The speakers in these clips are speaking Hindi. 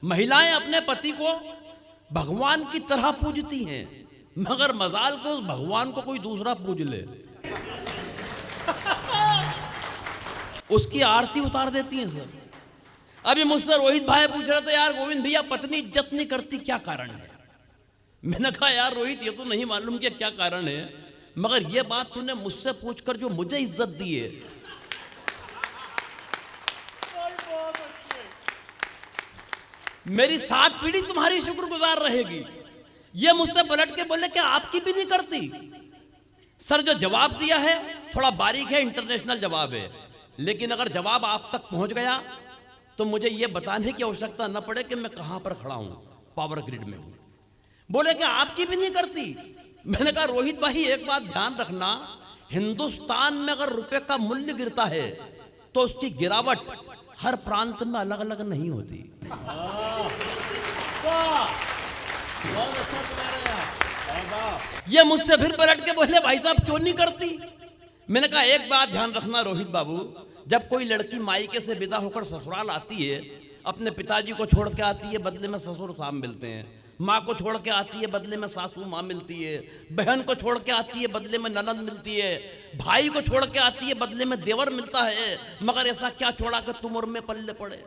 महिलाएं अपने पति को भगवान की तरह पूजती हैं, मगर मजाल को उस भगवान को कोई दूसरा पूज ले, उसकी आरती उतार देती हैं। सर, अभी मुझसे रोहित भाई पूछ रहे थे, यार गोविंद भैया पत्नी इज्जत नहीं करती, क्या कारण है? मैंने कहा यार रोहित, ये तो नहीं मालूम कि क्या कारण है, मगर ये बात तूने मुझसे पूछकर जो मुझे इज्जत दी है, मेरी 7 पीढ़ी तुम्हारी शुक्रगुजार रहेगी। ये मुझसे पलट के बोले कि आपकी भी नहीं करती। सर, जो जवाब दिया है थोड़ा बारीक है, इंटरनेशनल जवाब है, लेकिन अगर जवाब आप तक पहुंच गया तो मुझे यह बताने की आवश्यकता न पड़े कि मैं कहां पर खड़ा हूं, पावर ग्रिड में हूं। बोले कि आपकी भी नहीं करती। मैंने कहा रोहित भाई, एक बात ध्यान रखना, हिंदुस्तान में अगर रुपए का मूल्य गिरता है तो उसकी गिरावट हर प्रांत में अलग अलग नहीं होती। ये मुझसे फिर पलट के बोले, भाई साहब क्यों नहीं करती? मैंने कहा एक बात ध्यान रखना रोहित बाबू, जब कोई लड़की मायके से विदा होकर ससुराल आती है, अपने पिताजी को छोड़ के आती है, बदले में ससुर साहब मिलते हैं। माँ को छोड़ के आती है, बदले में सासू माँ मिलती है। बहन को छोड़ के आती है, बदले में ननद मिलती है। भाई को छोड़ के आती है, बदले में देवर मिलता है। मगर ऐसा क्या छोड़ा कि तुम और मैं पल्ले पड़े?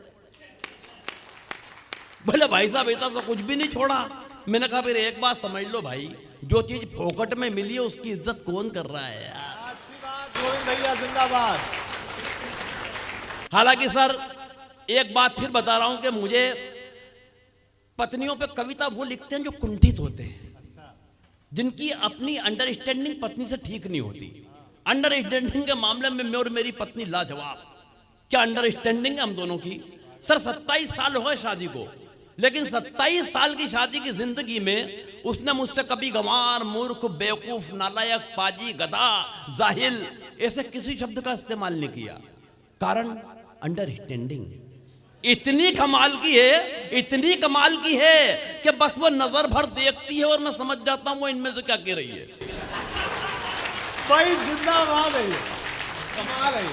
बोले भाई साहब ऐसा तो कुछ भी नहीं छोड़ा। मैंने कहा फिर एक बात समझ लो भाई, जो चीज फोकट में मिली है उसकी इज्जत कौन कर रहा है यार? अच्छी बात, गोविंद भैया जिंदाबाद। हालांकि सर एक बात फिर बता रहा हूं कि मुझे पत्नियों पे कविता वो लिखते हैं जो कुंठित होते हैं, जिनकी अपनी अंडरस्टैंडिंग पत्नी से ठीक नहीं होती। अंडरस्टैंडिंग के मामले में मैं और मेरी पत्नी लाजवाब। क्या अंडरस्टैंडिंग है हम दोनों की? सर 27 साल हो गए शादी को, लेकिन 27 साल की शादी की जिंदगी में उसने मुझसे कभी गंवार, मूर्ख, बेवकूफ, नालायक, पाजी, गधा, जाहिल ऐसे किसी शब्द का इस्तेमाल नहीं किया। कारण अंडरस्टैंडिंग इतनी कमाल की है, इतनी कमाल की है कि बस वो नजर भर देखती है और मैं समझ जाता हूं वो इनमें से क्या कह रही है। भाई जिंदाबाद है, कमाल है।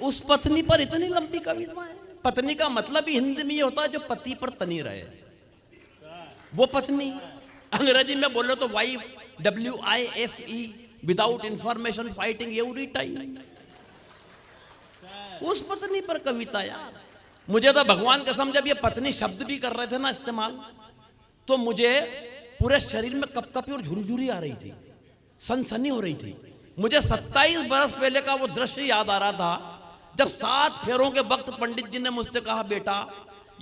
उस पत्नी पर इतनी लंबी कविता है। पत्नी का मतलब ही हिंदी में ये होता है जो पति पर तनी रहे, वो पत्नी। अंग्रेजी में बोलो तो wife, WIFE, without information fighting every time. उस पत्नी पर कविता यार। मुझे तो भगवान कसम, जब ये पत्नी शब्द भी कर रहे थे ना इस्तेमाल, तो मुझे पूरे शरीर में कपकपी और झुरझुरी आ रही थी, सनसनी हो रही थी। मुझे 27 बरस पहले का वो दृश्य याद आ रहा था, जब 7 फेरों के वक्त पंडित जी ने मुझसे कहा, बेटा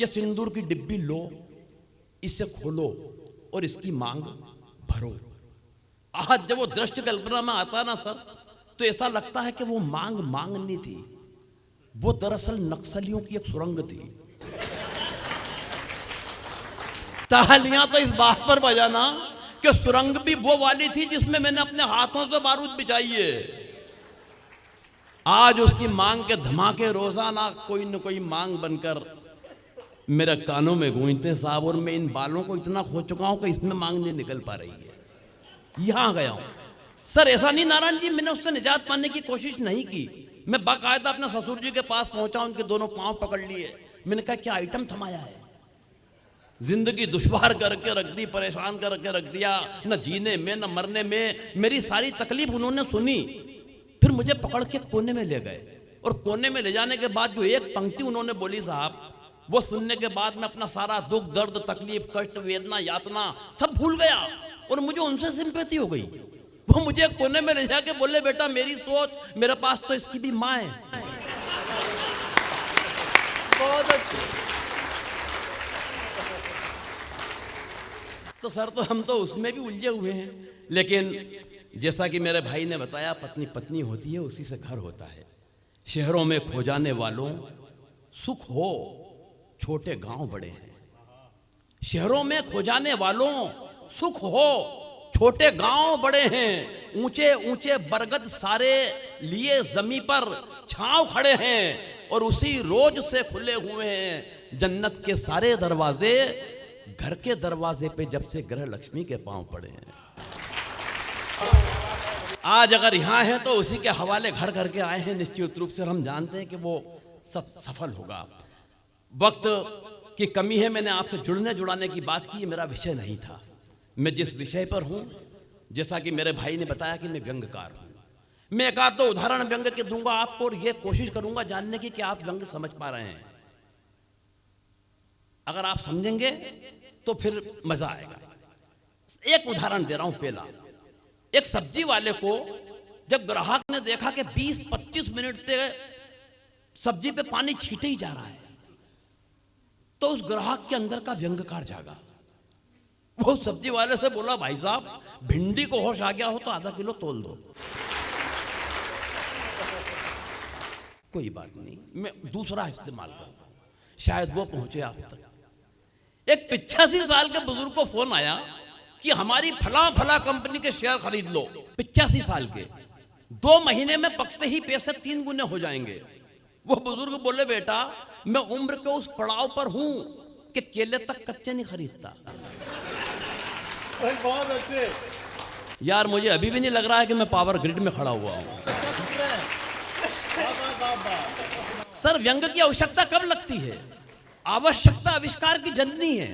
ये सिंदूर की डिब्बी लो, इसे खोलो और इसकी मांग भरो। आज जब वो दृश्य कल्पना में आता ना सर, तो ऐसा लगता है कि वो मांग नहीं थी, वो दरअसल नक्सलियों की एक सुरंग थी। तालियां तो इस बात पर बजाना कि सुरंग भी वो वाली थी जिसमें मैंने अपने हाथों से बारूद बिछाई है। आज उसकी मांग के धमाके रोजाना कोई न कोई मांग बनकर मेरे कानों में गूंजते साहब, और मैं इन बालों को इतना खो चुका हूं कि इसमें मांग नहीं निकल पा रही है। यहां गया हूं सर, ऐसा नहीं नारायण जी, मैंने उससे निजात पाने की कोशिश नहीं की। मैं बाकायदा अपने ससुर जी के पास पहुंचा, उनके दोनों पांव पकड़ लिए। मैंने कहा क्या आइटम थमाया है? जिंदगी दुश्वार करके रख दी, परेशान करके रख दिया, न जीने में न मरने में। मेरी सारी तकलीफ उन्होंने सुनी, फिर मुझे पकड़ के कोने में ले गए, और कोने में ले जाने के बाद जो एक पंक्ति उन्होंने बोली साहब, वो सुनने के बाद मैं अपना सारा दुख, दर्द, तकलीफ, कष्ट, वेदना, यातना सब भूल गया, और मुझे उनसे सिंपैथी हो गई। वो मुझे कोने में ले जाके बोले, बेटा मेरी सोच, मेरे पास तो इसकी भी माँ है। बहुत अच्छी। तो सर तो हम तो उसमें भी उलझे हुए हैं, लेकिन जैसा कि मेरे भाई ने बताया, पत्नी पत्नी होती है, उसी से घर होता है। शहरों में खो जाने वालों सुख हो, छोटे गांव बड़े हैं। शहरों में खो जाने वालों सुख हो, छोटे गांव बड़े हैं। ऊंचे ऊंचे बरगद सारे लिए जमी पर छांव खड़े हैं, और उसी रोज से खुले हुए हैं जन्नत के सारे दरवाजे। घर के दरवाजे पे जब से ग्रह लक्ष्मी के पांव पड़े हैं। आज अगर यहां हैं तो उसी के हवाले घर करके आए हैं निश्चित रूप से, और हम जानते हैं कि वो सब सफल होगा। वक्त की कमी है, मैंने आपसे जुड़ने जुड़ाने की बात की, ये मेरा विषय नहीं था। मैं जिस विषय पर हूं, जैसा कि मेरे भाई ने बताया कि मैं व्यंग्यकार हूं, मैं एक आध दो उदाहरण व्यंग्य के दूंगा आपको और ये कोशिश करूंगा जानने की कि आप व्यंग्य समझ पा रहे हैं। अगर आप समझेंगे तो फिर मजा आएगा। एक उदाहरण दे रहा हूं। पहला, एक सब्जी वाले को जब ग्राहक ने देखा कि 20-25 मिनट से सब्जी पे पानी छीटे ही जा रहा है, तो उस ग्राहक के अंदर का व्यंग्यकार जागा। वो सब्जी वाले से बोला, भाई साहब भिंडी को होश आ गया हो तो आधा किलो तोल दो। कोई बात नहीं, मैं दूसरा इस्तेमाल करूंगा, शायद वो पहुंचे आप तक। एक 85 साल के बुजुर्ग को फोन आया कि हमारी फला फला कंपनी के शेयर खरीद लो। 85 साल के, 2 महीने में पकते ही पैसे 3 गुने हो जाएंगे। वो बुजुर्ग बोले, बेटा मैं उम्र के उस पड़ाव पर हूं कि केले तक कच्चे नहीं खरीदता। भाई बहुत अच्छे। यार मुझे अभी भी नहीं लग रहा है कि मैं पावर ग्रिड में खड़ा हुआ हूं। अच्छा सुन रहे हैं। वाह, वाह, वाह। सर व्यंग्य की आवश्यकता कब लगती है? आवश्यकता आविष्कार की जननी है,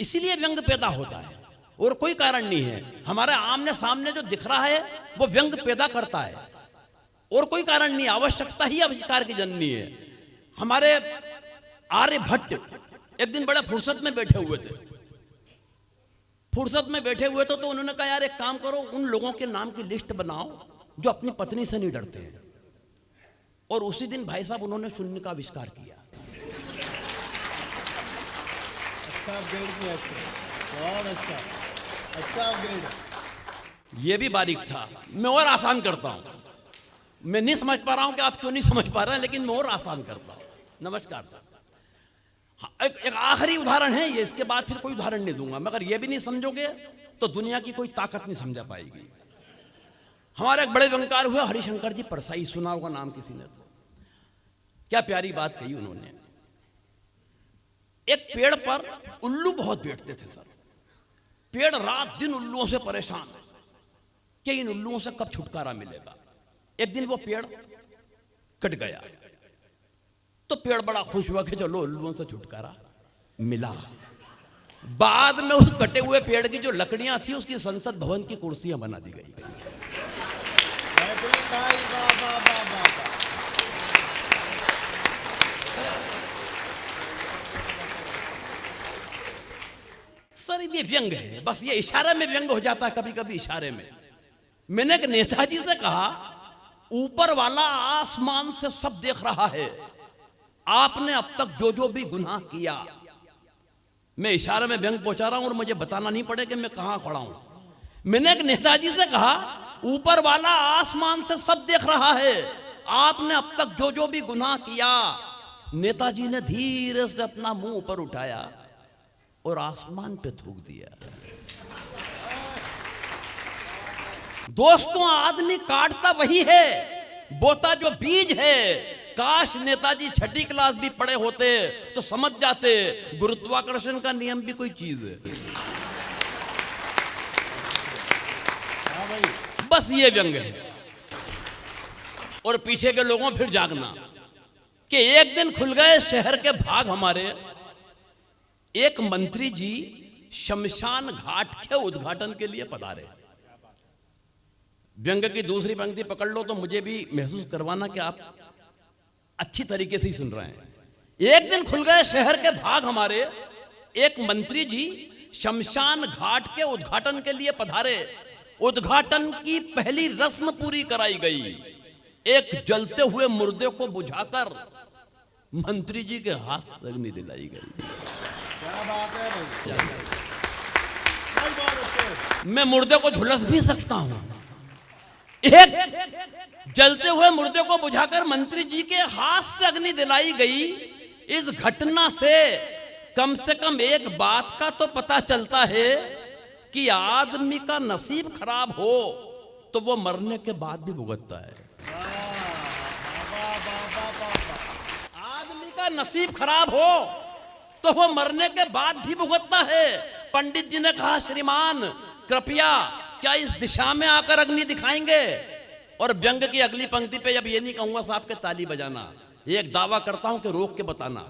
इसीलिए व्यंग्य पैदा होता है और कोई कारण नहीं है। हमारे आमने सामने जो दिख रहा है वो व्यंग्य पैदा करता है और कोई कारण नहीं, आवश्यकता ही आविष्कार की जननी है। हमारे आर्यभट्ट एक दिन बड़े फुर्सत में बैठे हुए थे। तो उन्होंने कहा, यार एक काम करो, उन लोगों के नाम की लिस्ट बनाओ जो अपनी पत्नी से नहीं डरते हैं। और उसी दिन भाई साहब उन्होंने शून्य का आविष्कार किया। अच्छा अपग्रेड किया, बहुत अच्छा, अच्छा अपग्रेड। ये भी बारीक था। मैं और आसान करता हूं। मैं नहीं समझ पा रहा हूं कि आप क्यों नहीं समझ पा रहे हैं, लेकिन मैं और आसान करता हूं। नमस्कार सर। हाँ, एक आखिरी उदाहरण है ये, इसके बाद फिर कोई उदाहरण नहीं दूंगा। मगर ये भी नहीं समझोगे तो दुनिया की कोई ताकत नहीं समझा पाएगी। हमारे एक बड़े व्यंग्यकार हुए हरिशंकर जी परसाई, सुना होगा नाम किसी ने तो। क्या प्यारी बात कही उन्होंने। एक पेड़ पर उल्लू बहुत बैठते थे सर। पेड़ रात दिन उल्लुओं से परेशान कि इन उल्लुओं से कब छुटकारा मिलेगा। एक दिन वो पेड़ कट गया तो पेड़ बड़ा खुश हुआ कि चलो उल्लुओं से छुटकारा मिला। बाद में उस कटे हुए पेड़ की जो लकड़ियां थी उसकी संसद भवन की कुर्सियां बना दी गई। भाई वाह, वाह, वाह, वाह, वाह। सर ये व्यंग्य है, बस ये इशारे में व्यंग्य हो जाता है, कभी कभी इशारे में। मैंने एक नेताजी से कहा, ऊपर वाला आसमान से सब देख रहा है, आपने अब तक जो जो भी गुनाह किया। मैं इशारे में व्यंग्य पहुंचा रहा हूं और मुझे बताना नहीं पड़े कि मैं कहां खड़ा हूं। मैंने एक नेताजी से कहा, ऊपर वाला आसमान से सब देख रहा है, आपने अब तक जो जो भी गुनाह किया। नेताजी ने धीरे से अपना मुंह ऊपर उठाया और आसमान पे थूक दिया। दोस्तों आदमी काटता वही है, बोता जो बीज है। काश नेताजी 6ठी क्लास भी पढ़े होते तो समझ जाते गुरुत्वाकर्षण का नियम भी कोई चीज है। हाँ भाई। बस ये व्यंग्य है। और पीछे के लोगों फिर जागना कि एक दिन खुल गए शहर के भाग हमारे। एक मंत्री जी शमशान घाट के उद्घाटन के लिए पधारे। व्यंग्य की दूसरी पंक्ति पकड़ लो तो मुझे भी महसूस करवाना कि आप अच्छी तरीके से ही सुन रहे हैं। एक दिन खुल गए शहर के भाग हमारे, एक मंत्री जी शमशान घाट के उद्घाटन के लिए पधारे। उद्घाटन की पहली रस्म पूरी कराई गई। एक जलते हुए मुर्दे को बुझाकर मंत्री जी के हाथ से अग्नि दिलाई गई। क्या बात है भाई, भाई बहुत अच्छे। मैं मुर्दे को झुलस भी सकता हूं। एक जलते हुए मुर्दे को बुझाकर मंत्री जी के हाथ से अग्नि दिलाई गई। इस घटना से कम एक बात का तो पता चलता है कि आदमी का नसीब खराब हो तो वो मरने के बाद भी भुगतता है। आदमी का नसीब खराब हो तो वो मरने के बाद भी भुगतता है। पंडित जी ने कहा, श्रीमान कृपया क्या इस दिशा में आकर अग्नि दिखाएंगे। और व्यंग्य की अगली पंक्ति पे जब ये नहीं कहूंगा साहब के ताली बजाना, एक दावा करता हूं कि रोक के बताना,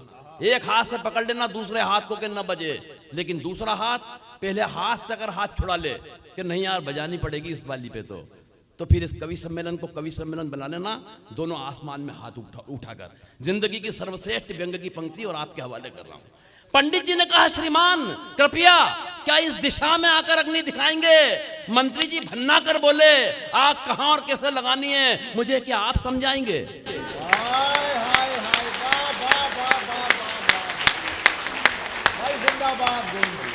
एक हाथ से पकड़ लेना, दूसरे हाथ को कि न बजे, लेकिन दूसरा हाथ पहले हाथ से अगर हाथ छुड़ा ले कि नहीं यार बजानी पड़ेगी इस वाली पे, तो फिर इस कवि सम्मेलन को कवि सम्मेलन बना लेना, दोनों आसमान में हाथ उठाकर। जिंदगी की सर्वश्रेष्ठ व्यंग की पंक्ति और आपके हवाले कर रहा हूं। पंडित जी ने कहा, श्रीमान कृपया क्या इस दिशा में आकर अग्नि दिखाएंगे? मंत्री जी भन्ना कर बोले, आग कहां और कैसे लगानी है मुझे क्या आप समझाएंगे? हाय हाय हाय, वाह वाह वाह वाह वाह वाह, भाई जिंदाबाद।